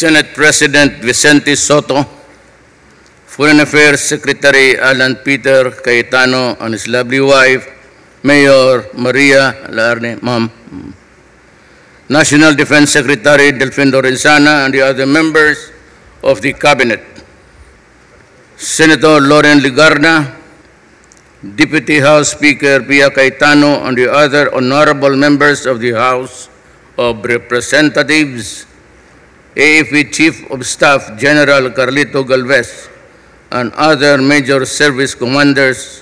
Senate President Vicente Soto, Foreign Affairs Secretary Alan Peter Cayetano and his lovely wife, Mayor Maria Larne, Ma'am, National Defense Secretary Delfin Lorenzana, and the other members of the Cabinet, Senator Loren Ligarna, Deputy House Speaker Pia Cayetano, and the other honorable members of the House of Representatives, AFP Chief of Staff General Carlito Galvez, and other major service commanders,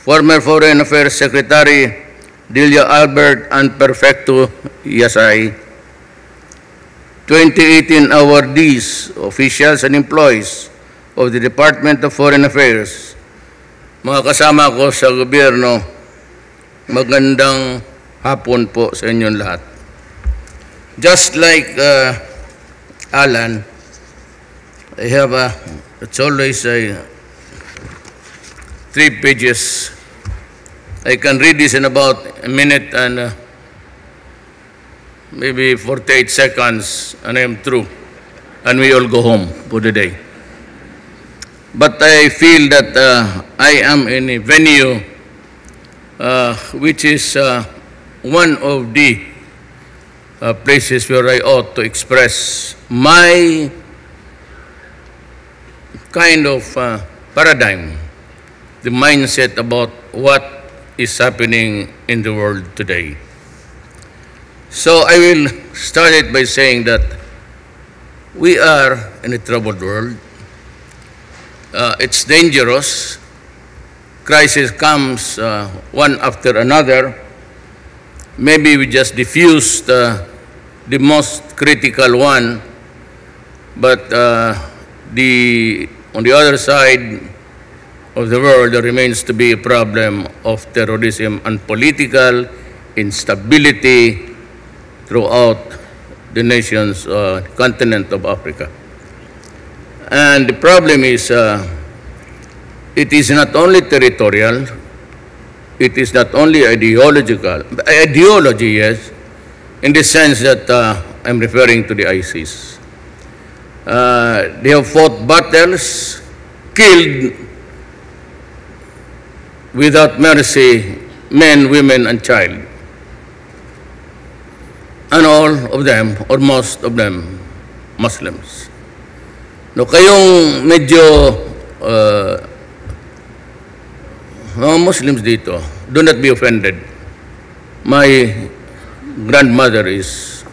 former Foreign Affairs Secretary Delia Albert and Perfecto Yasay, 2018 awardees, officials and employees of the Department of Foreign Affairs, mga kasama ko sa gobyerno, magandang hapon po sa inyong lahat. Just like Alan, I have it's always 3 pages. I can read this in about a minute and maybe 48 seconds, and I am through, and we all go home for the day. But I feel that I am in a venue which is one of the places where I ought to express my kind of paradigm, the mindset about what is happening in the world today. So I will start it by saying that we are in a troubled world. It's dangerous. Crisis comes one after another. Maybe we just diffused the most critical one, but on the other side of the world, there remains to be a problem of terrorism and political instability throughout the nation's continent of Africa. And the problem is, it is not only territorial, it is not only ideological, ideology, yes, in the sense that I'm referring to the ISIS. They have fought battles, killed without mercy men, women, and child. And all of them, or most of them, Muslims. No, kayong medyo mga Muslims dito, do not be offended. My grandmother is,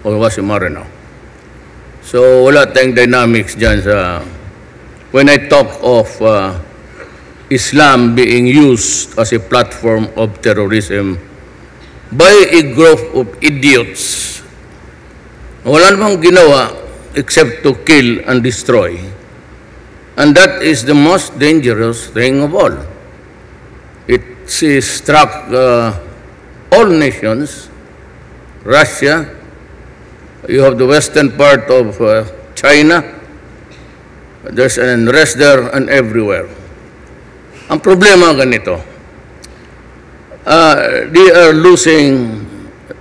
or was a Marino. So wala tayong dynamics dyan sa, when I talk of Islam being used as a platform of terrorism by a group of idiots. Wala namang ginawa except to kill and destroy. And that is the most dangerous thing of all. It struck all nations. Russia, you have the western part of China, there's an unrest there and everywhere. Ang problema ganito, they are losing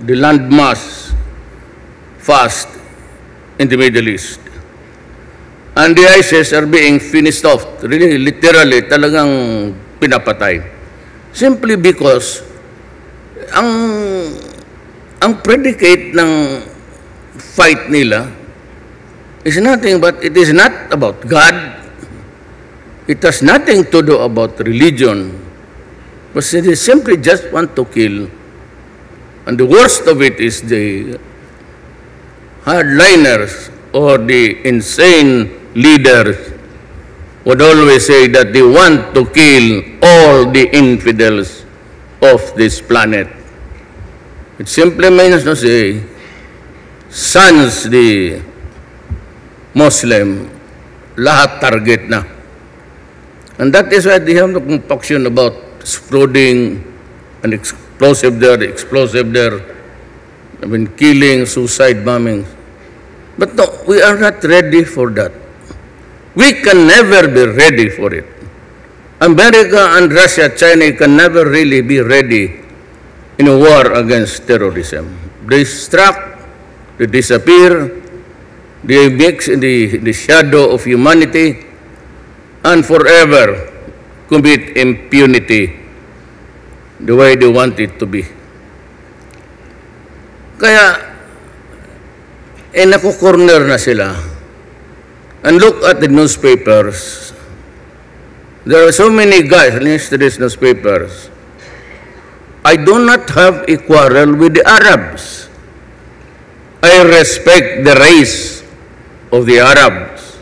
the landmass fast in the Middle East. And the ISIS are being finished off, really, literally, talagang pinapatay. Simply because ang predicate ng fight nila is nothing but it is not about God. It has nothing to do about religion, but they simply just want to kill. And the worst of it is the hardliners or the insane leaders would always say that they want to kill all the infidels of this planet. It simply means to say, sans the Muslim, lahat target na. And that is why they have no compunction about exploding and explosive there, I mean, killing, suicide bombing. But no, we are not ready for that. We can never be ready for it. America and Russia, China can never really be ready in a war against terrorism. They struck, they disappear, They mix in the shadow of humanity and forever commit impunity the way they want it to be. Kaya, naku-corner na sila. And look at the newspapers. There are so many guys in these newspapers. I do not have a quarrel with the Arabs. I respect the race of the Arabs.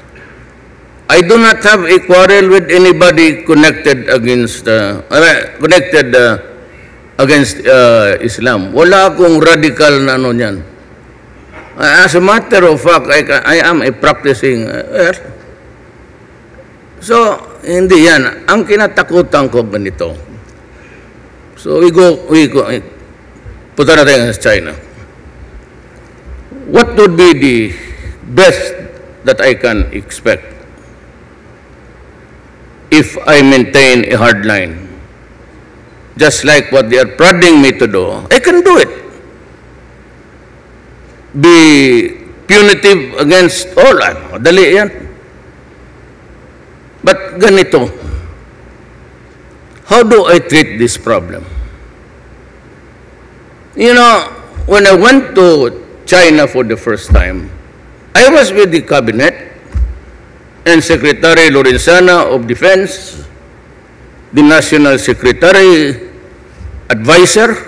I do not have a quarrel with anybody connected against Islam. Wala akong radical na ano niyan. As a matter of fact, I am a practicing. So hindi yan. Ang kinatakutan ko ganito. So we go. Punta natin sa China. What would be the best that I can expect if I maintain a hard line? Just like what they are prodding me to do, I can do it. Be punitive against all. Dali yan. But ganito, how do I treat this problem? You know, when I went to China for the first time, I was with the cabinet and Secretary Lorenzana of Defense, the National Secretary, Advisor,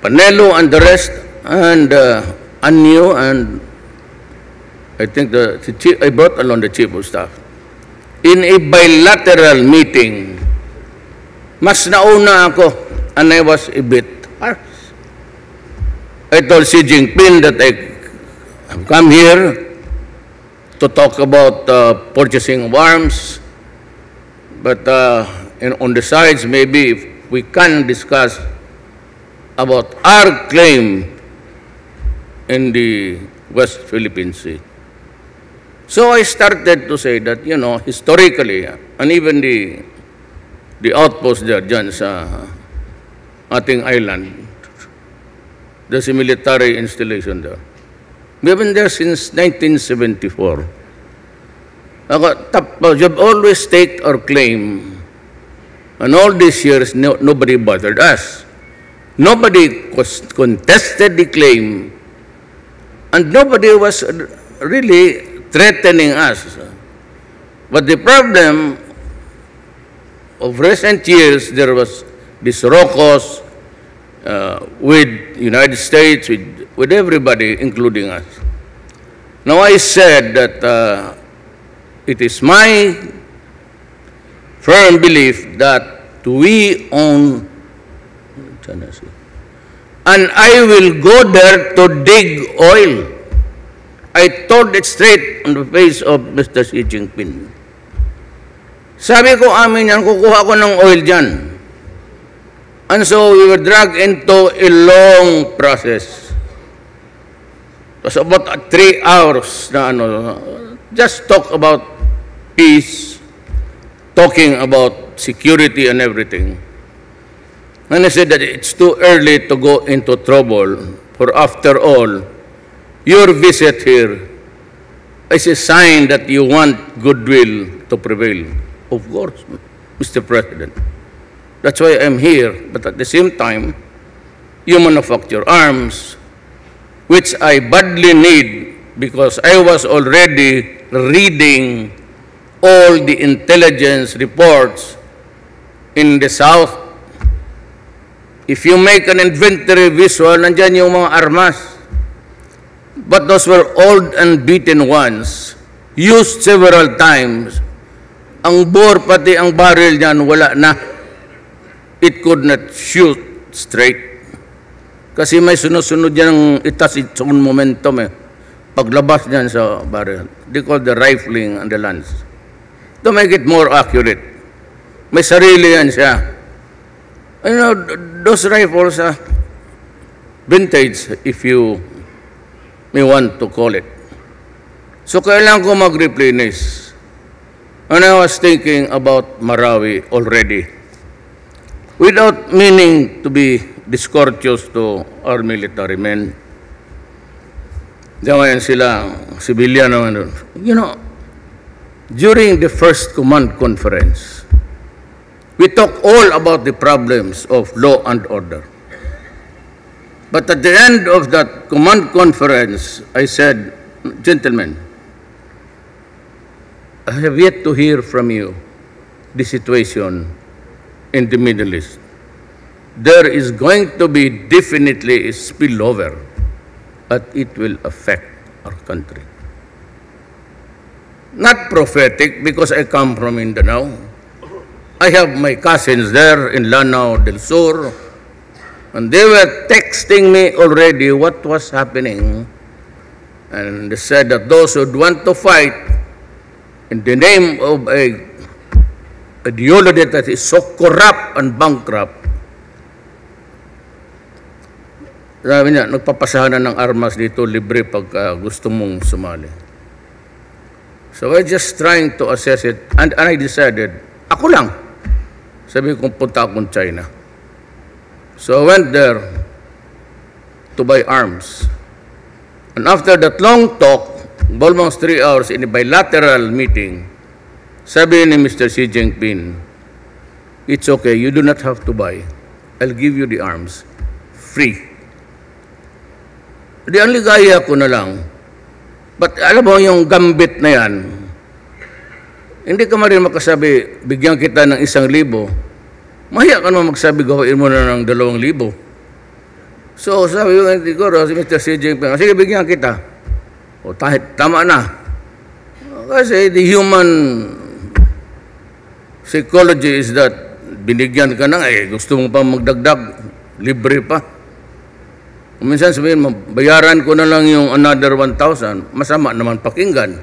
Panelo and the rest, and Anyo, and I think I brought along the Chief of Staff. In a bilateral meeting, mas nauna ako, and I was a bit harsh. I told Xi Jinping that I have come here to talk about purchasing of arms, but on the sides, maybe if we can discuss about our claim in the West Philippine Sea. So I started to say that, you know, historically, and even the outpost there, dyan sa ating island, there's a military installation there. We have been there since 1974. You've always staked our claim, and all these years, nobody bothered us. Nobody contested the claim, and nobody was really threatening us. But the problem of recent years, there was this raucous with United States, with everybody, including us. Now I said that it is my firm belief that we own, and I will go there to dig oil. I told it straight on the face of Mr. Xi Jinping. Sabi ko, amin yan, kukuha ko ng oil dyan. And so we were dragged into a long process. It was about 3 hours na just talk about peace, talking about security and everything. And I said that it's too early to go into trouble, for after all, your visit here is a sign that you want goodwill to prevail. Of course, Mr. President. That's why I'm here. But at the same time, you manufacture arms, which I badly need because I was already reading all the intelligence reports in the South. If you make an inventory visual, nandyan yung mga armas. But those were old and beaten ones, used several times. Ang bore, pati ang barrel niyan, wala na. It could not shoot straight. Kasi may sunod-sunod yan itas its own momentum paglabas niyan sa barrel. They call the rifling and the lance. To make it more accurate. May sarili yan siya. You know, those rifles are vintage, if you may want to call it. So kailangan ko mag-replenish. And I was thinking about Marawi already. Without meaning to be discourteous to our military men. Diyan sila, civilian naman. You know, during the first command conference, we talked all about the problems of law and order. But at the end of that command conference, I said, gentlemen, I have yet to hear from you the situation in the Middle East. There is going to be definitely a spillover, but it will affect our country. Not prophetic, because I come from Mindanao. I have my cousins there in Lanao del Sur, and they were texting me already what was happening. And they said that those who want to fight in the name of a ideology that is so corrupt and bankrupt, sabi niya, nagpapasahan na ng armas dito, libre pagka gusto mong sumali. So I just trying to assess it, and I decided, ako lang. Sabi ko, punta akong China. So I went there to buy arms. And after that long talk, almost 3 hours in a bilateral meeting, sabi ni Mr. Xi Jinping, it's okay, you do not have to buy. I'll give you the arms, free. Di ang ligaya ko na lang. But alam mo, yung gambit na yan, hindi ka marin makasabi, bigyan kita ng 1,000. Mahiya ka naman magsabi, gawin mo na ng 2,000. So sabi yung siguro, si Mr. Xi Jinping, sige, bigyan kita. O tama na. Kasi the human psychology is that binigyan ka na, gusto mo pa magdagdag, libre pa. Minsan sabihin mo, bayaran ko na lang yung another 1,000, masama naman pakinggan.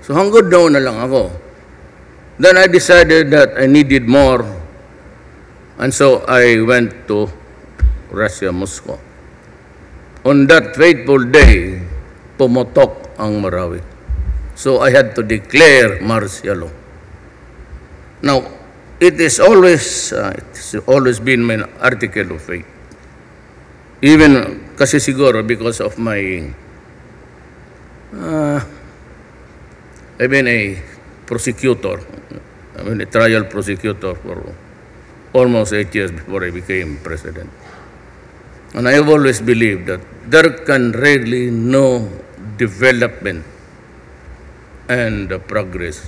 So hanggang doon na lang ako. Then I decided that I needed more. And so I went to Russia, Moscow. On that fateful day, pumotok ang Marawi. So I had to declare martial law. Now, it's always been my article of faith. Even kasi siguro because of my I've been a prosecutor. I've been a trial prosecutor for almost 8 years before I became president. And I have always believed that there can really no development and progress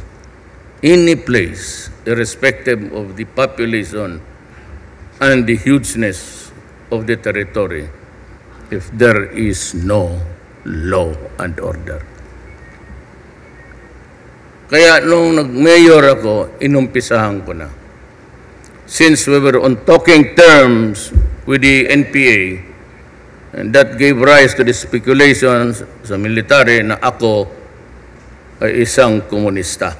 any place, irrespective of the population and the hugeness of the territory, if there is no law and order. Kaya nung nag-mayor ako, inumpisahan ko na. Since we were on talking terms with the NPA, and that gave rise to the speculations sa military na ako ay isang komunista.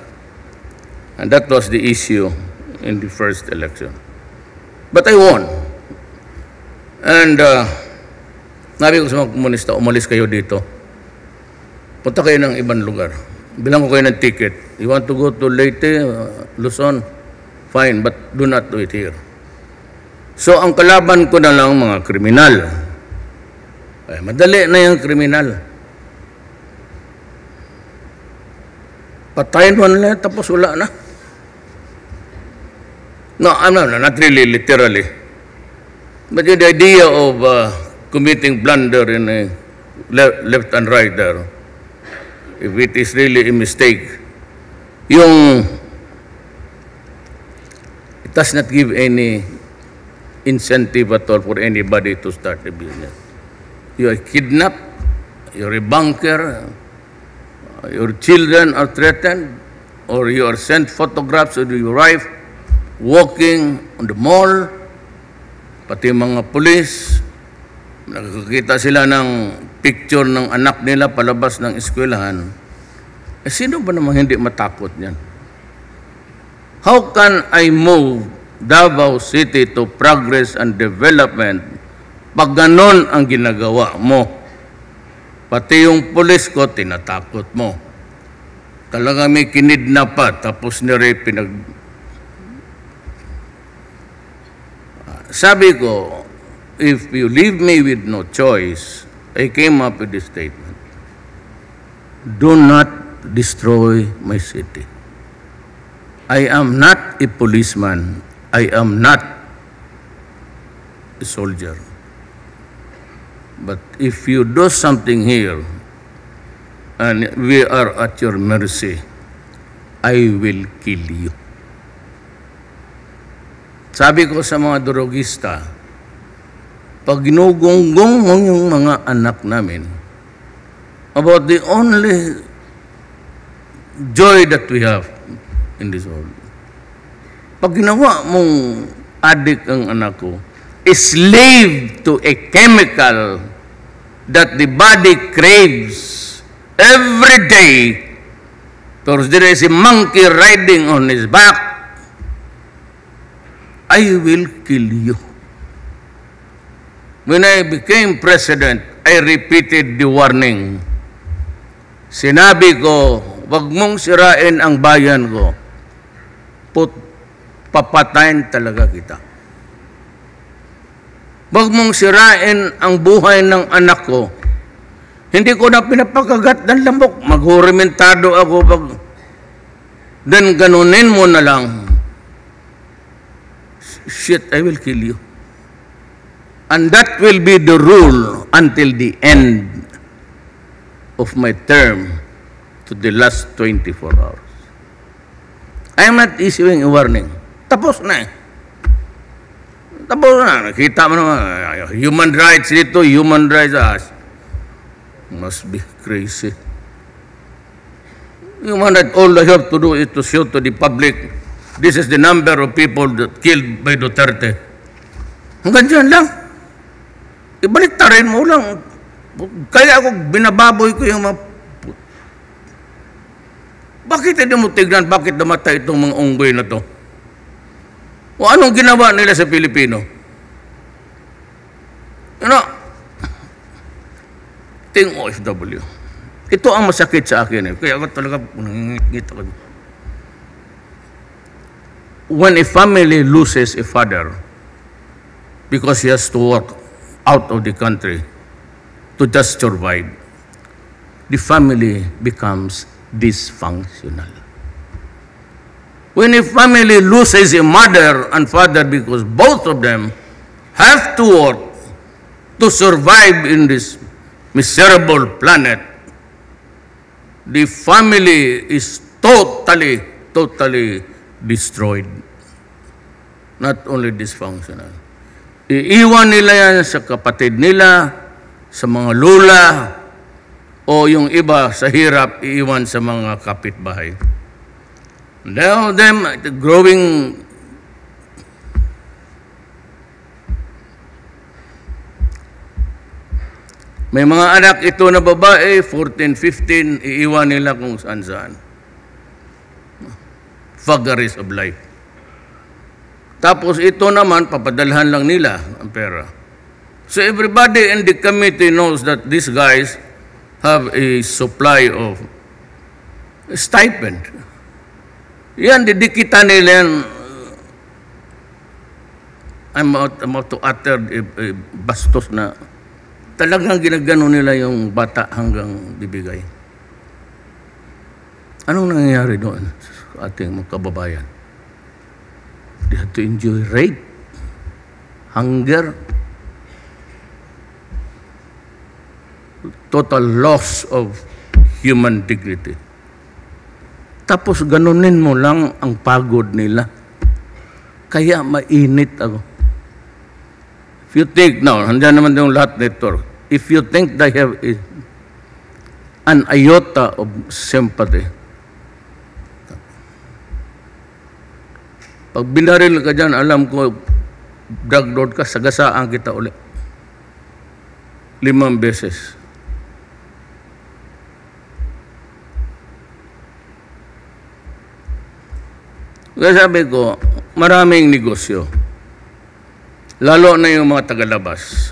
And that was the issue in the first election. But I won. And nabi ko sa mga komunista, umalis kayo dito. Punta kayo ng ibang lugar. Bilang ko kayo ng ticket. You want to go to Leyte, Luzon? Fine, but do not do it here. So ang kalaban ko na lang mga kriminal. Ay, madali na yung kriminal. Patayin mo na tapos wala na. No, not really, literally. But the idea of committing blunder in a left and right there, if it is really a mistake, it does not give any incentive at all for anybody to start a business. You are kidnapped, you're a banker, your children are threatened, or you are sent photographs of your wife walking on the mall, pati mga pulis, nakakita sila ng picture ng anak nila palabas ng eskwelahan. Sino ba namang hindi matakot niyan? How can I move Davao City to progress and development pag ganon ang ginagawa mo? Pati yung pulis ko, tinatakot mo. Talaga may kinidnap pa, tapos ni-rape, Sabi ko, if you leave me with no choice, I came up with this statement. do not destroy my city. I am not a policeman. I am not a soldier. But if you do something here, and we are at your mercy, I will kill you. Sabi ko sa mga drogista, pag ginugonggong mo yung mga anak namin, about the only joy that we have in this world, pag ginawa mong adik ang anak ko, a slave to a chemical that the body craves every day, because there is a monkey riding on his back, I will kill you. When I became president, I repeated the warning. Sinabi ko, wag mong sirain ang bayan ko. Papatayin talaga kita. Wag mong sirain ang buhay ng anak ko. Hindi ko na pinapakagat ng lamok. Maghurimentado ako pag... Then ganunin mo na lang. Shit, I will kill you. And that will be the rule until the end of my term to the last 24 hours. I am not issuing a warning. Tapos na eh. Tapos na. Nakita mo naman. Human rights dito, human rights as. Must be crazy. Human rights, all I have to do is to show to the public, this is the number of people that killed by Duterte. Hanggang dyan lang. Ibalik rin mo lang. Kaya ako binababoy ko yung mga... Bakit hindi mo tignan? Bakit namatay itong mga unggoy na to? O anong ginawa nila sa Pilipino? You know, ting OFW. Ito ang masakit sa akin eh. Kaya ako talaga nangingit ako. When a family loses a father because he has to work out of the country to just survive, the family becomes dysfunctional. When a family loses a mother and father because both of them have to work to survive in this miserable planet, the family is totally destroyed. Not only dysfunctional. Iiwan nila yan sa kapatid nila, sa mga lula, o yung iba sa hirap, iiwan sa mga kapitbahay. Now them growing may mga anak ito na babae, 14, 15, iiwan nila kung saan-saan. Vagaries of life. Tapos ito naman, papadalhan lang nila ang pera. So everybody in the committee knows that these guys have a supply of stipend. Yan, didikita nila yan. I'm about to utter a bastos na talagang ginagano nila yung bata hanggang bibigay. Anong nangyayari doon sa ating mga kababayan? They had to enjoy rape, hunger, total loss of human dignity. Tapos ganunin mo lang ang pagod nila. Kaya mainit ako. If you think, now, handiyan naman yung lahat network. If you think they have an iota of sympathy, pag binaril ka dyan, alam ko, drug lord ka, sagasaan kita ulit. 5 beses. Kaya sabi ko, maraming negosyo. Lalo na yung mga tagalabas.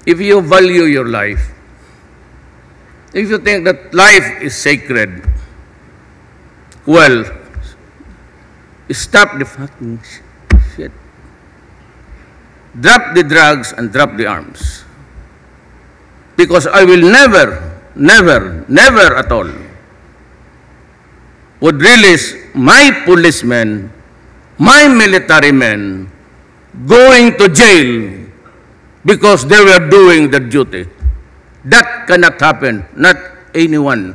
If you value your life, if you think that life is sacred, well, stop the fucking shit. Drop the drugs and drop the arms. Because I will never never at all would release my policemen, my military men going to jail because they were doing their duty. That cannot happen. Not anyone.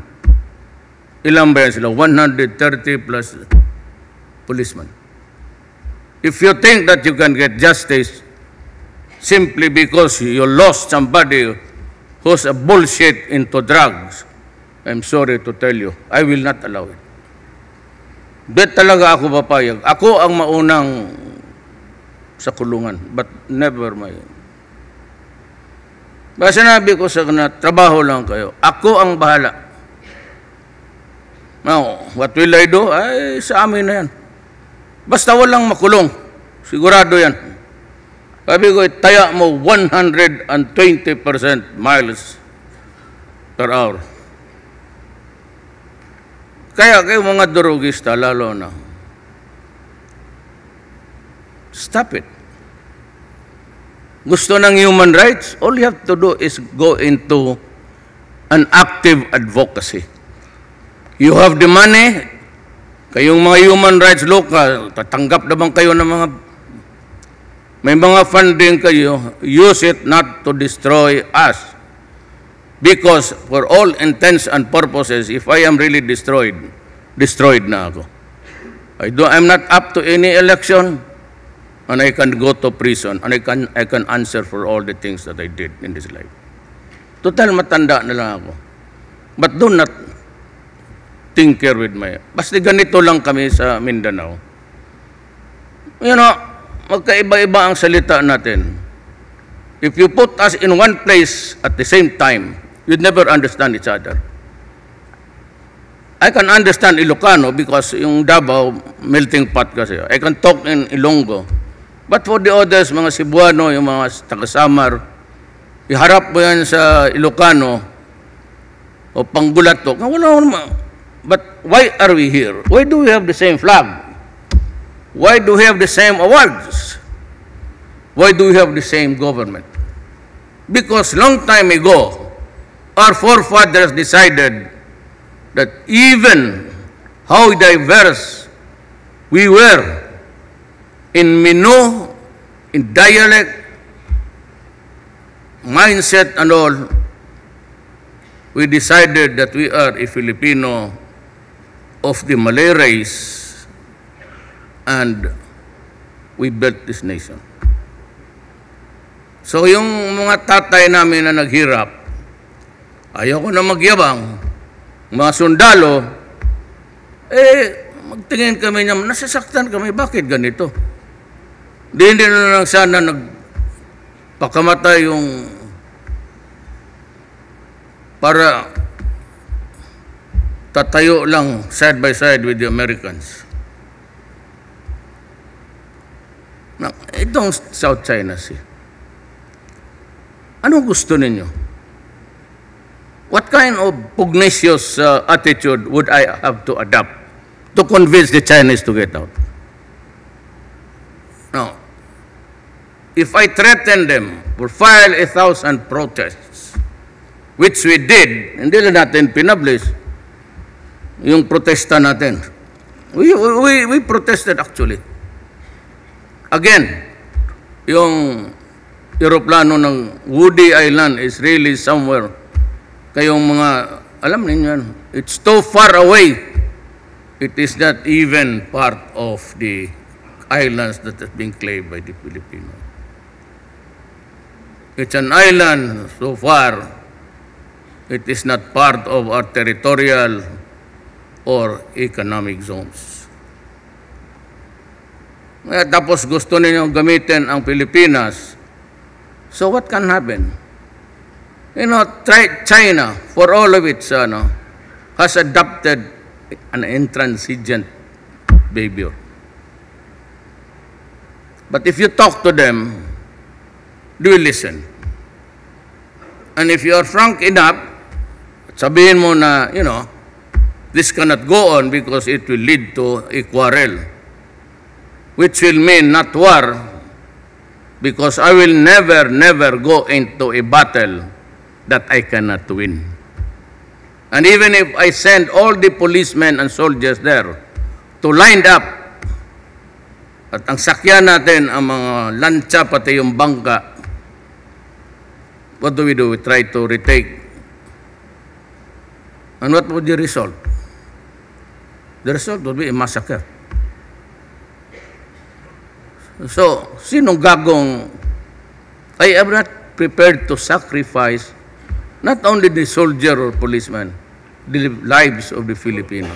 Ilang ba yan sila? 130 plus policemen. If you think that you can get justice simply because you lost somebody who's a bullshit into drugs, I'm sorry to tell you, I will not allow it. Bet talaga ako papayag. Ako ang maunang sa kulungan, but never my... Basta sinabi ko sa kanila, trabaho lang kayo. Ako ang bahala. Now, what will I do? Ay, sa amin na yan. Basta walang makulong. Sigurado yan. Sabi ko, taya mo 120% miles per hour. Kaya kayo mga drogista, lalo na, stop it. Gusto ng human rights, all you have to do is go into an active advocacy. You have the money, kayong mga human rights local, tatanggap naman kayo ng mga, may mga funding kayo, use it not to destroy us. Because for all intents and purposes, if I am really destroyed na ako. I'm not up to any election, and I can go to prison, and I can answer for all the things that I did in this life. Total matanda na lang ako. But do not tinker with my... Basta ganito lang kami sa Mindanao. You know, magkaiba-iba ang salita natin. If you put us in one place at the same time, you'd never understand each other. I can understand Ilocano because yung Davao, melting pot kasi. I can talk in Ilonggo. But for the others, mga Cebuano, yung mga taga-Samar, iharap mo yan sa Ilocano o Panggulatok. Wala naman. But why are we here? Why do we have the same flag? Why do we have the same awards? Why do we have the same government? Because long time ago, our forefathers decided that even how diverse we were in menu, in dialect, mindset and all, we decided that we are a Filipino of the Malay race and we built this nation. So yung mga tatay namin na naghirap, ayaw ko na magyabang, mga sundalo, magtingin kami niya, nasasaktan kami, bakit ganito? Hindi na lang sana nagpakamatay yung para tatayo lang side by side with the Americans. Itong South China Sea. Anong gusto ninyo? What kind of pugnacious attitude would I have to adopt to convince the Chinese to get out? Now, if I threaten them or file 1,000 protests, which we did, hindi lang natin pinablish yung protesta natin. We protested actually. Again, yung eroplano ng Woody Island is really somewhere. Kayong mga, alam ninyo yan, it's too far away. It is not even part of the islands that has been claimed by the Filipinos. It's an island so far. It is not part of our territorial or economic zones. Tapos gusto ninyong gamitin ang Pilipinas. So what can happen? You know, China, for all of its, has adopted an intransigent behavior. But if you talk to them, they will listen. And if you are frank enough, sabihin mo na, this cannot go on because it will lead to a quarrel, which will mean not war, because I will never go into a battle that I cannot win. And even if I send all the policemen and soldiers there to line up, at ang sakyan natin, ang mga lancha, pati yung bangka, what do? We try to retake. And what would the result? The result would be a massacre. So, sinong gagong, I am not prepared to sacrifice not only the soldier or policeman, the lives of the Filipinos.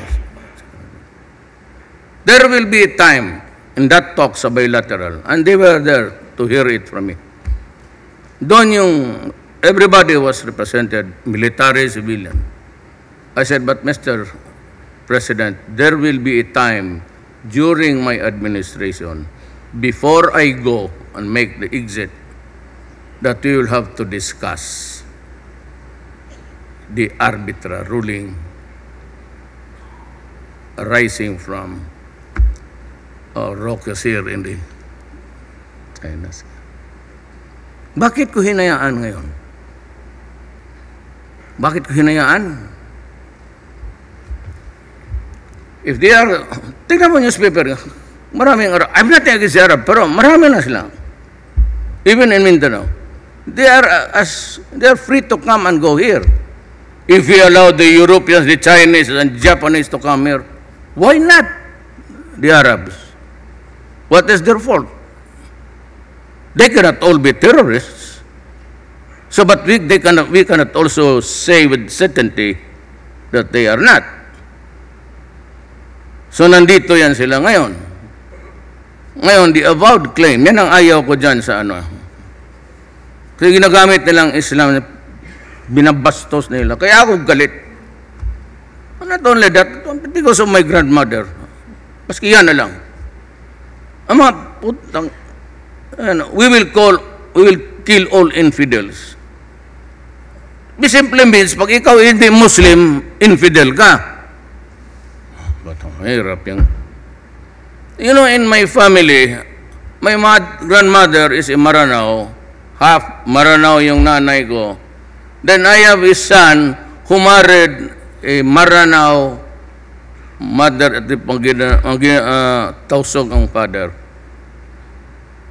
There will be a time in that talk sa bilateral, and they were there to hear it from me. Doon yung, everybody was represented, military, civilian. I said, but Mr. President, there will be a time during my administration, before I go and make the exit, that we will have to discuss the arbitral ruling arising from raucous here in the China. Bakit ko hinayaan ngayon? Bakit ko hinayaan? If they are, tingnan mo newspaper, maraming Arab. I'm not against Arab, pero marami na sila. Even in Mindanao. They are free to come and go here. If we allow the Europeans, the Chinese, and Japanese to come here, why not the Arabs? What is their fault? They cannot all be terrorists. So, but we cannot also say with certainty that they are not. So, nandito yan sila ngayon. Ngayon, the avowed claim, yan ang ayaw ko dyan sa ano. Kasi ginagamit nilang Islam, binabastos nila. Kaya ako galit. Not only that, because of my grandmother. Maski yan na lang. Ang mga putang, we will kill all infidels. This simply means, pag ikaw hindi Muslim, infidel ka. Ba't ang hirap yan? You know, in my family, my grandmother is a Maranao, half Maranao yung nanay ko. Then I have a son who married a Maranao mother at the Tausog ang father.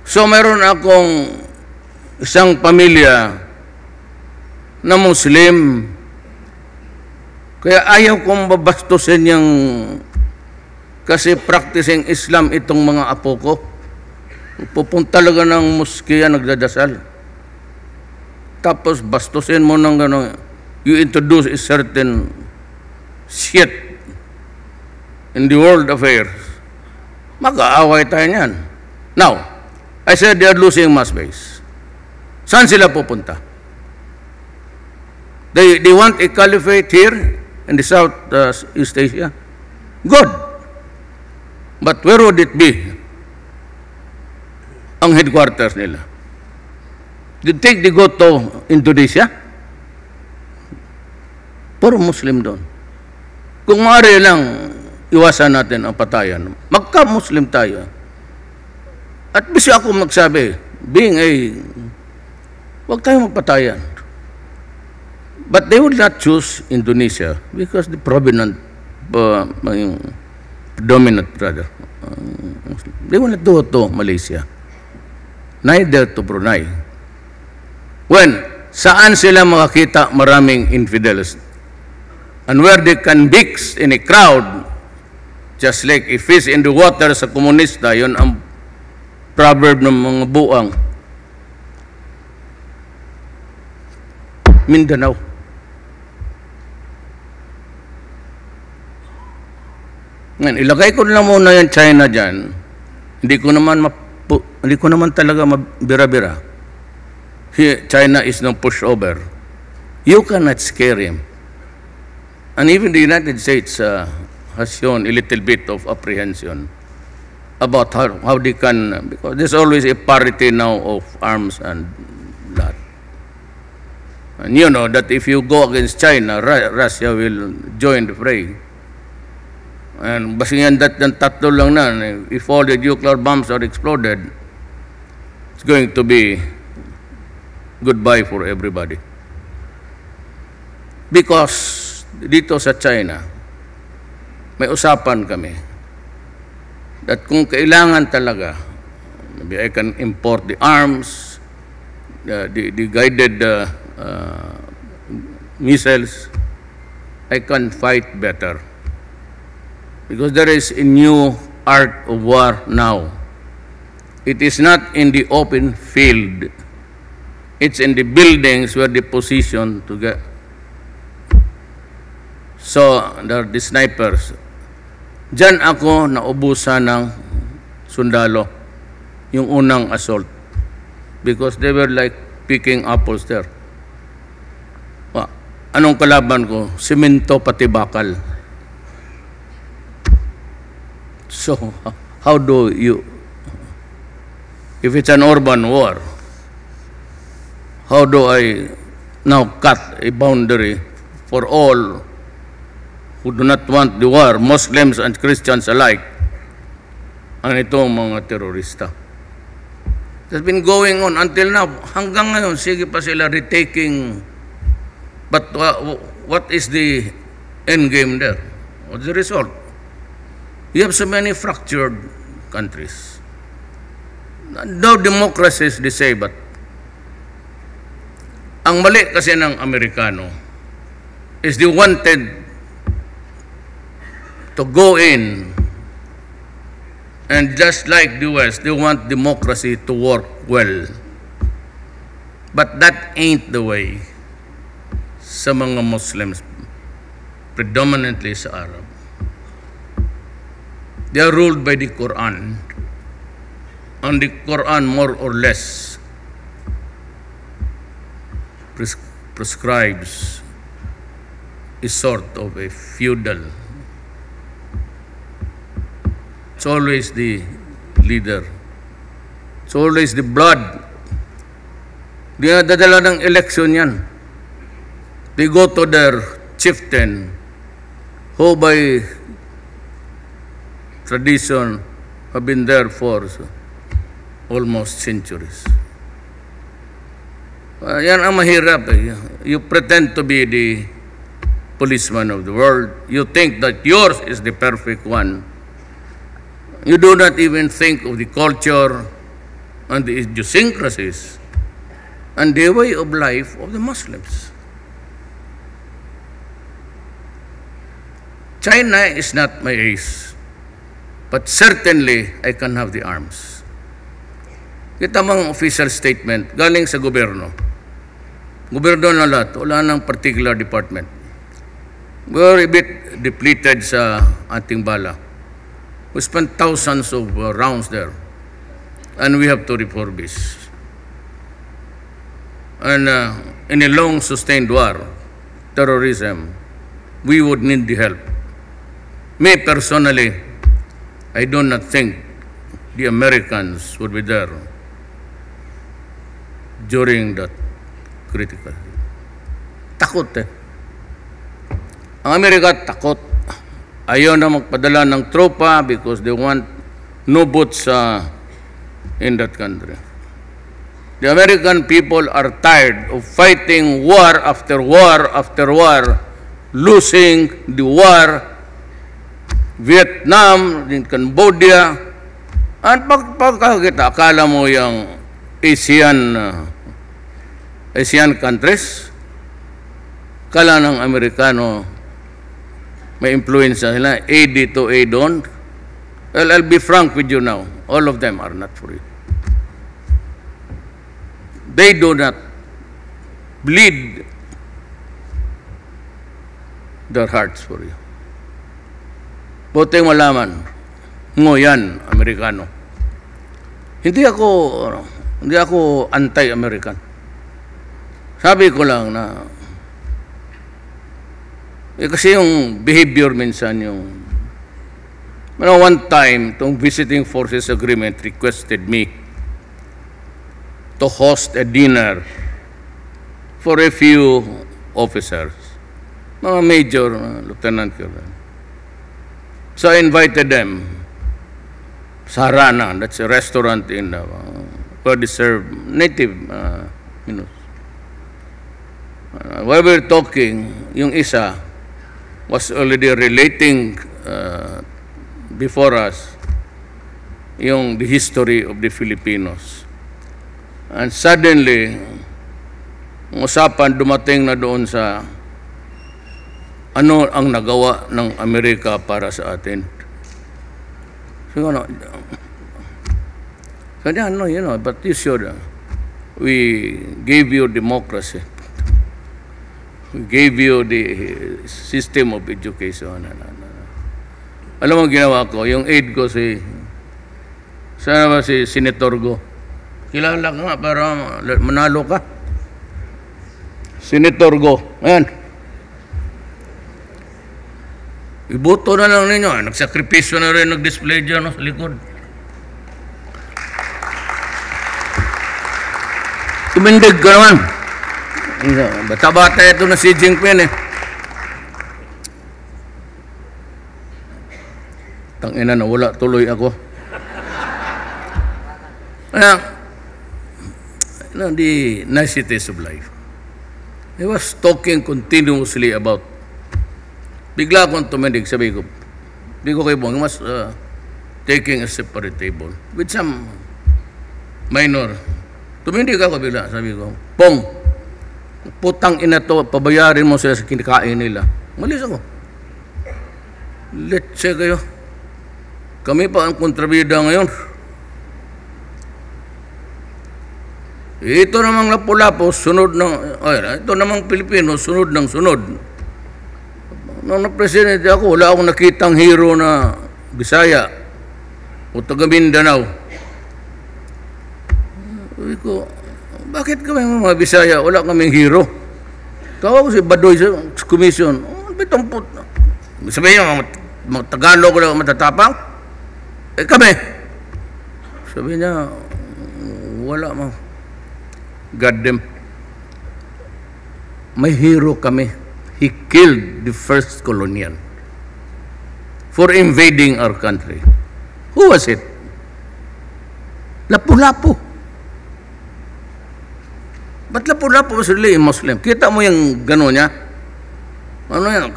So meron akong isang pamilya na Muslim. Kaya ayaw kong babastusin yung kasi practicing Islam itong mga apo ko. Pupunta talaga ng moskeya, nagdadasal. Tapos bastusin mo ng gano'n. You introduce a certain shit in the world affairs. Mag-aaway tayo niyan. Now, I said they are losing mass base. Saan sila pupunta? They want a caliphate here in the Southeast Asia? Good. But where would it be? Ang headquarters nila. Did they go to Indonesia? Puro Muslim doon. Kung maaari lang, iwasan natin ang patayan. Magka-Muslim tayo. At bisi ako magsabi, huwag tayong magpatayan. But they would not choose Indonesia because the dominant brother. They will not do it to Malaysia. Neither to Brunei. When, saan sila makakita maraming infidels? And where they can mix in a crowd, just like a fish in the water sa komunista, yun ang proverb ng mga buang. Mindanao. Ngayon, ilagay ko na muna yung China dyan. Hindi ko naman talaga mabira-bira. China is no pushover. You cannot scare him. And even the United States has shown a little bit of apprehension about how they can, because there's always a parity now of arms and that. And you know that if you go against China, Russia will join the fray. And basingan that ng tatlo lang na, if all the nuclear bombs are exploded, it's going to be goodbye for everybody. Because dito sa China, may usapan kami that kung kailangan talaga, maybe I can import the arms, the guided missiles, I can fight better. Because there is a new art of war now. It is not in the open field. It's in the buildings where the position to get. So, there are the snipers. Diyan ako naubusan ng sundalo, yung unang assault. Because they were like picking apples there. Anong kalaban ko? Simento pati bakal. So, how do you, if it's an urban war, how do I now cut a boundary for all who do not want the war, Muslims and Christians alike, ang itong mga terorista? It has been going on until now. Hanggang ngayon, sige pa sila retaking. But what is the end game there? What's the result? You have so many fractured countries. No democracy is the same, but ang mali kasi ng Amerikano is they wanted to go in, and just like the West, they want democracy to work well. But that ain't the way sa mga Muslims, predominantly sa Arab. They are ruled by the Quran, and the Quran more or less prescribes a sort of a feudal. It's always the leader. It's always the blood. Di na dadala ng eleksyon yan. They go to their chieftain, who by tradition have been there for almost centuries. Yan ang mahirap. You pretend to be the policeman of the world. You think that yours is the perfect one. You do not even think of the culture and the idiosyncrasies and the way of life of the Muslims. China is not my ace, but certainly I can have the arms. Kita mga official statement galing sa gobyerno. Gobyerno na lahat, wala nang particular department. We're a bit depleted sa ating bala. We spent thousands of rounds there, and we have to refurbish. And in a long sustained war, terrorism, we would need the help. Me personally, I do not think the Americans would be there during that critical. Takot eh. Ang Amerika takot. Ayaw na magpadala ng tropa because they want no boots in that country. The American people are tired of fighting war after war after war, losing the war, Vietnam, in Cambodia, at pagkakita, akala mo yung Asian countries, akala ng Amerikano, may influence sila, aid dito, aid on. Well, I'll be frank with you now. All of them are not for you. They do not bleed their hearts for you. Buti malaman, yan, Amerikano. Hindi ako anti-American. Sabi ko lang na kasi yung behavior minsan yung one time, itong visiting forces agreement requested me to host a dinner for a few officers, mga major, lieutenant colonel. So I invited them sa Harana, that's a restaurant in where they serve native menus. While we were talking, yung isa, was already relating before us the history of the Filipinos. And suddenly, ang usapan dumating na doon sa ano ang nagawa ng Amerika para sa atin. So, but you should, we gave you democracy. We gave you the system of education. Alam mo ginawa ko, yung aide ko sana ba si Senator Go? Kilala ka nga para manalo ka. Senator Go. Ayan. Iboto na lang ninyo. Nagsakripisyo na rin, nag-display dyan sa likod. Tumindig ka naman. Bata-bata ito na si Jinping eh. Tangina na wala tuloy ako. The niceties of life. He was talking continuously about, bigla akong tumindig, sabi ko, di ko kayo bong, he was taking a separate table with some minor. Tumindig ako bigla, sabi ko, Pong, putang ina to, pabayarin mo sila sa kinikain nila. Malis ako. Let's say kayo. Kami pa ang kontrabida ngayon. Ito namang Lapu-Lapu, sunod ng, ito namang Pilipino, sunod ng sunod. Nung na-presidente ako, wala akong nakitang hero na Bisaya o taga Mindanao. Sabi ko, bakit kami mga Bisaya? Wala kaming hero. Tawag ko si Badoy sa commission. Bitong puto. Sabi niya, mga Tagalog wala matatapang? Kami. Sabi niya, wala mo. God damn. May hero kami. He killed the first colonial for invading our country. Who was it? Lapu-Lapu. Ba't Lapu-Lapu was really a Muslim? Kita mo yung gano'n niya? Ano yan?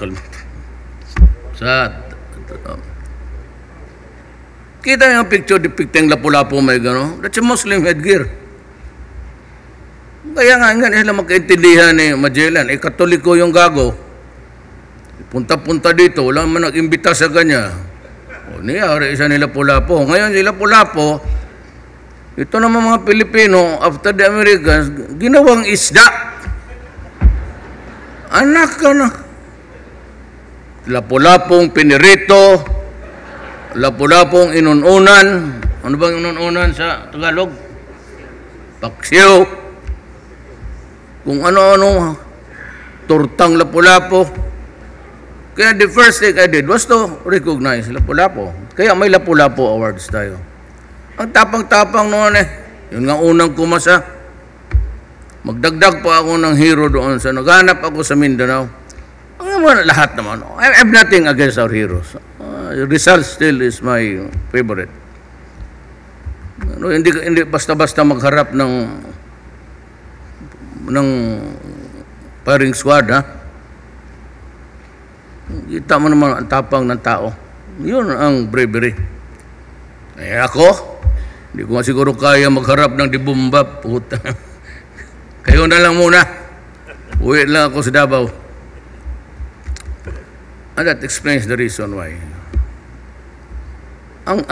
Kita yung picture depicting Lapu-Lapu may gano'n? That's a Muslim headgear. Kaya nga sila magkaintindihan ni Magellan. Katoliko yung gago. Punta-punta dito, wala man nag-imbita sa kanya. Niyari isa nila Lapu-Lapu. Ngayon sila Lapu-Lapu, ito naman mga Pilipino, after the Americans, ginawang isda. Anak ka na. Lapu-Lapong pinirito, Lapu-Lapong inununan. Ano bang inununan sa Tagalog? Paksiw. Kung ano-ano, tortang Lapu-Lapu. Kaya the first thing I did was to recognize Lapu-Lapu. Kaya may Lapu-Lapu awards tayo. Ang tapang-tapang noon eh. Yun nga unang kumasa. Magdagdag pa ako ng hero doon sa naghanap ako sa Mindanao. Lahat naman. I have nothing against our heroes. Rizal still is my favorite. Hindi basta-basta magharap ng firing squad, ha? Kita mo naman ang tapang ng tao. Yun ang bravery. Ako, hindi ko siguro kaya magharap ng dibumba. Puta. Kayo na lang muna. Uwi lang ako sa Davao. And that explains the reason why. Ang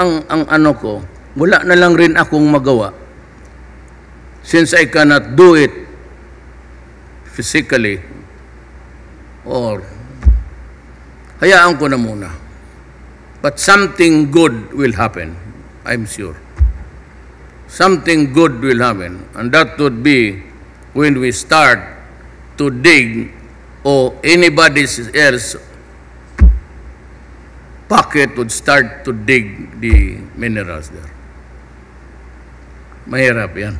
ano ko, wala na lang rin akong magawa. Since I cannot do it physically, or hayaan ko na muna. But something good will happen, I'm sure. Something good will happen, and that would be when we start to dig, or anybody else pocket would start to dig the minerals there. Mahirap yan.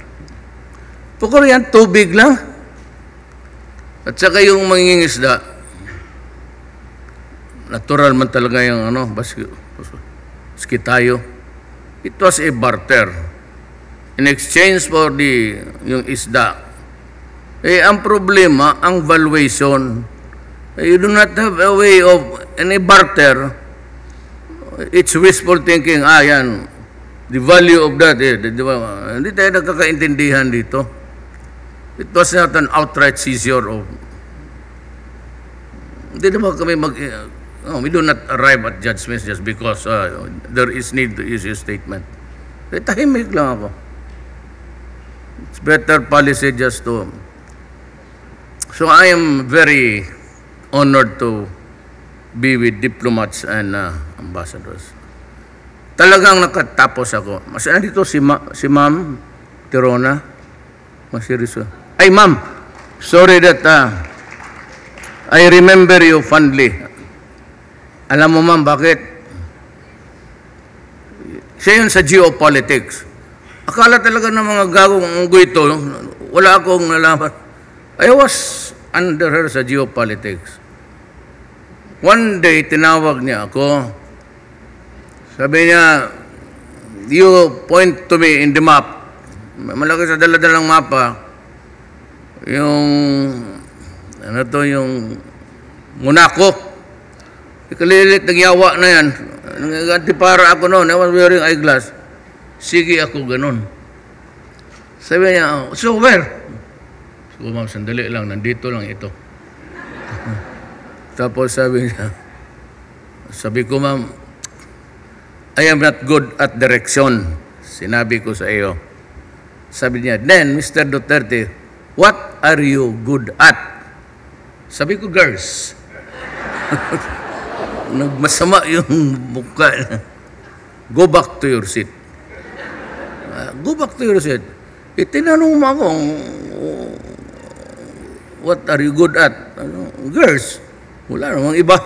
Pukul yan, tubig lang. At saka yung mangingisda, natural man talaga yung baski tayo. It was a barter. In exchange for yung isda. Ang problema, ang valuation, You do not have a way of any barter. It's wishful thinking, yan, the value of that, hindi tayo nagkakaintindihan dito. It was not an outright seizure of, hindi naman kami we do not arrive at judgments just because there is need to issue a statement. Tahimik lang ako. It's better policy just to, so I am very honored to be with diplomats and ambassadors. Talagang nakatapos ako. Mas nandito si Ma'am Tirona. Masiriso. Ay, Ma'am, sorry that I remember you fondly. Alam mo, Ma'am, bakit? Siya yun sa geopolitics. Akala talaga ng mga gagong ito, wala akong nalaman. I was under her sa geopolitics. One day, tinawag niya ako. Sabi niya, you point to me in the map. Malaki sa dala-dalang mapa. Yung, yung Monaco. Ikalilit, nagyawa na yan. Nagantipara ako noon. I was wearing eyeglass. Sige ako ganun. Sabi niya, so where? So, Ma'am, sandali lang. Nandito lang ito. Tapos sabi ko, Ma'am, I am not good at direction. Sinabi ko sa iyo. Sabi niya, then, Mr. Duterte, what are you good at? Sabi ko, girls. Nagmasama yung mukha. Go back to your seat. Go back to your seat. Itinanong mo ako, what are you good at? Girls. Wala namang iba.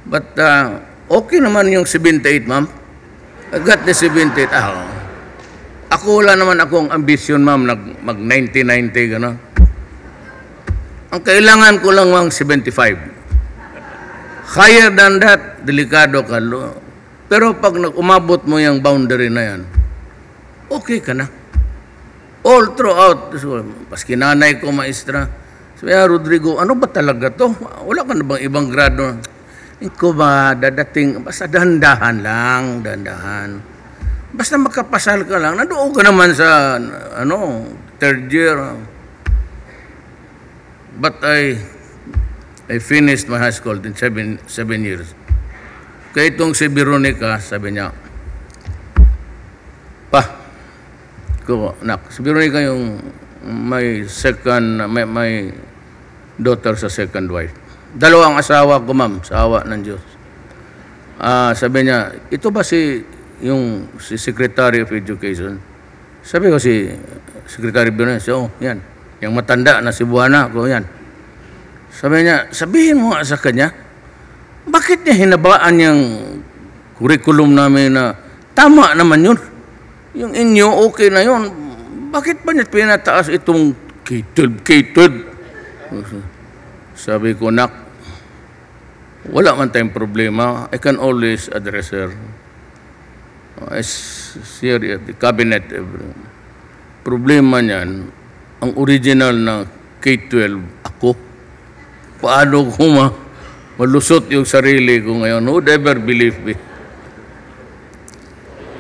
But okay naman yung 78, Ma'am. I got the 78. Ako wala naman akong ambition, Ma'am, mag-90-90, gano'n. Ang kailangan ko lang, Ma'am, 75. Higher than that, delikado ka. Pero pag umabot mo yung boundary na yan, okay ka na. All throughout. Paski nanay ko, maestra. Sabi niya, Rodrigo, ano ba talaga to? Wala ka na bang ibang grado? Ikaw ba, dadating, basta dahan-dahan lang, dahan-dahan. Basta makapasal ka lang, nandoon ka naman sa, third year. But I finished my high school in 7 years. Kaya itong si Veronica, sabi niya, si Veronica yung my daughter sa second wife. Dalawang asawa ko, Ma'am, sa awa ng Diyos. Sabi niya, ito ba si Secretary of Education? Sabi ko, si Secretary of Education, yan. Yung matanda na si Buwana ko, yan. Sabi niya, sabihin mo nga sa kanya, bakit niya hinabaan yung curriculum namin na tama naman yun? Yung inyo, okay na yun. Bakit ba niya pinataas itong K-12? Sabi ko, nak, wala man tayong problema. I can always address her. I see her at the cabinet. Problema niyan, ang original na K-12, ako. Paano ko malusot yung sarili ko ngayon? Who would ever believe me?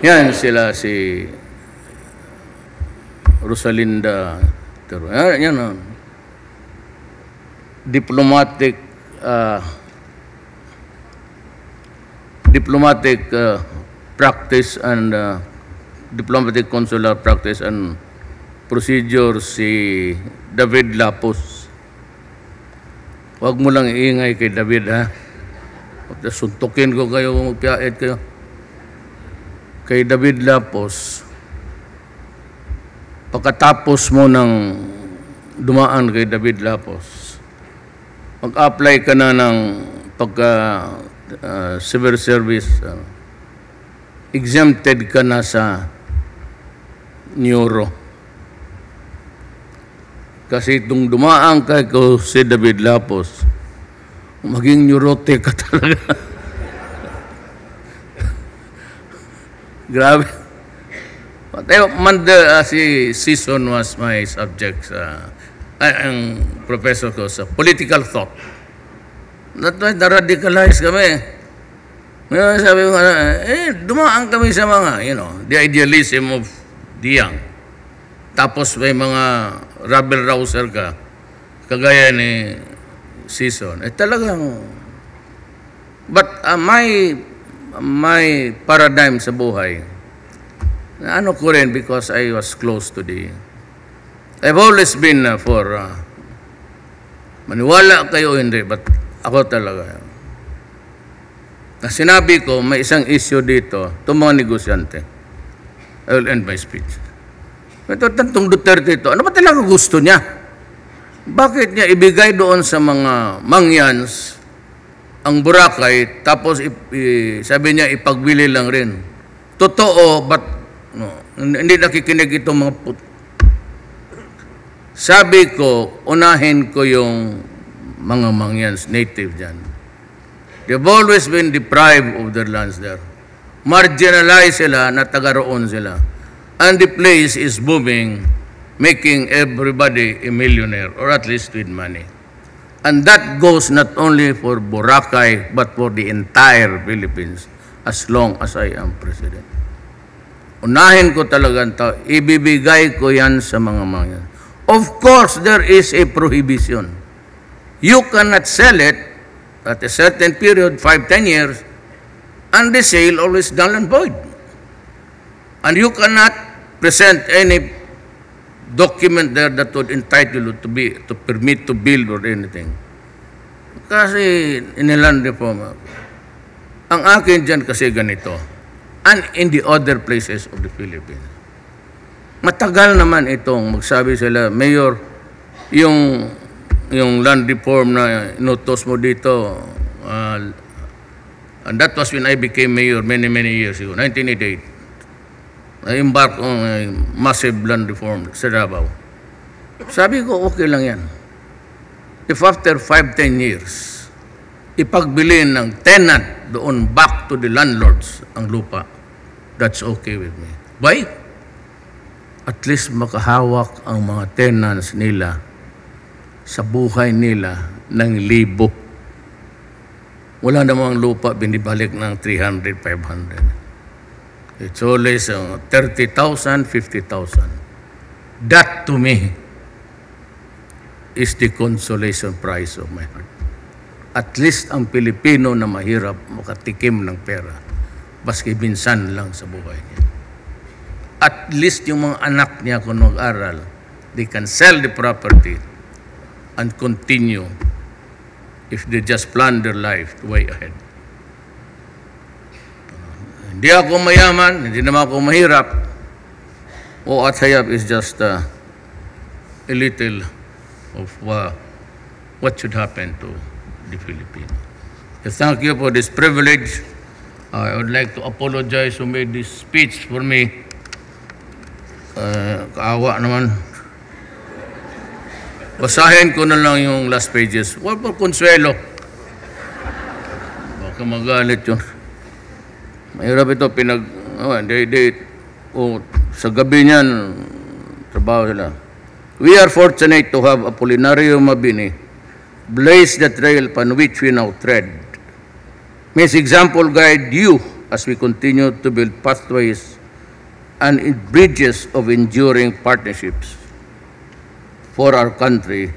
Yan sila si Rosalinda. Yan, diplomatic practice and diplomatic consular practice and procedure si David Lapos. Huwag mo lang iingay kay David, ha? Suntukin ko kayo, magpiait kayo. Kay David Lapos, pagkatapos mo ng dumaan kay David Lapos, mag-apply ka na ng civil service, exempted ka na sa neuro. Kasi itong dumaan kay ko si David Lapos, maging neurotic ka talaga. Grabe. Si season was my subject sa ang professor ko sa political thought. Na-radicalize kami. Sabi ko, dumaan kami sa mga, the idealism of the young. Tapos may mga rabble-rouser ka, kagaya ni Season. Talagang, but my paradigm sa buhay, ano ko rin, because I was close to I've always been for, maniwala kayo hindi, but ako talaga. Na sinabi ko, may isang issue dito, itong mga negosyante. I will end my speech. Ito, tantong Duterte ito, ano ba talaga gusto niya? Bakit niya ibigay doon sa mga mangyans ang Boracay, tapos sabi niya ipagbili lang rin? Totoo, but hindi nakikinig itong mga Sabi ko, unahin ko yung mga mangyans, native dyan. They've always been deprived of their lands there. Marginalized sila, na taga-roon sila. And the place is booming, making everybody a millionaire, or at least with money. And that goes not only for Boracay, but for the entire Philippines, as long as I am president. Unahin ko talaga, ibibigay ko yan sa mga mangyans. Of course, there is a prohibition. You cannot sell it at a certain period, 5-10 years, and the sale always null and void. And you cannot present any document there that would entitle you to permit to build or anything. Kasi inilan reform. Ang akin dyan kasi ganito, and in the other places of the Philippines. Matagal naman itong magsabi sila, Mayor, yung land reform na inutos mo dito, and that was when I became mayor many years ago, 1988. I embarked on a massive land reform sa Davao. Sabi ko, okay lang yan. If after 5-10 years, ipagbilin ng tenant doon back to the landlords ang lupa, that's okay with me. Why? At least makahawak ang mga tenants nila sa buhay nila ng libo. Wala namang lupa binibalik ng 300, 500. It's always 30,000, 50,000. That to me is the consolation prize of my heart. At least ang Pilipino na mahirap makatikim ng pera, baski minsan lang sa buhay niya. At least yung mga anak niya kung mag-aral, they can sell the property and continue if they just plan their life way ahead. Hindi ako mayaman, hindi naman ako mahirap. At hayap is just a little of what should happen to the Philippines. So thank you for this privilege. I would like to apologize who made this speech for me. Kaawa naman. Basahin ko na lang yung last pages. Wala po konsuelo. Baka magalit yun. Mahirap ito. Sa gabi niyan, trabaho sila. We are fortunate to have Rodrigo Mabini blaze the trail upon which we now tread. May his example guide you as we continue to build pathways and bridges of enduring partnerships for our country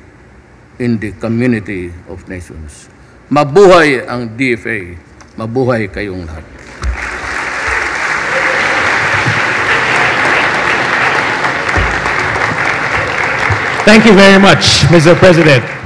in the community of nations. Mabuhay ang DFA. Mabuhay kayong lahat. Thank you very much, Mr. President.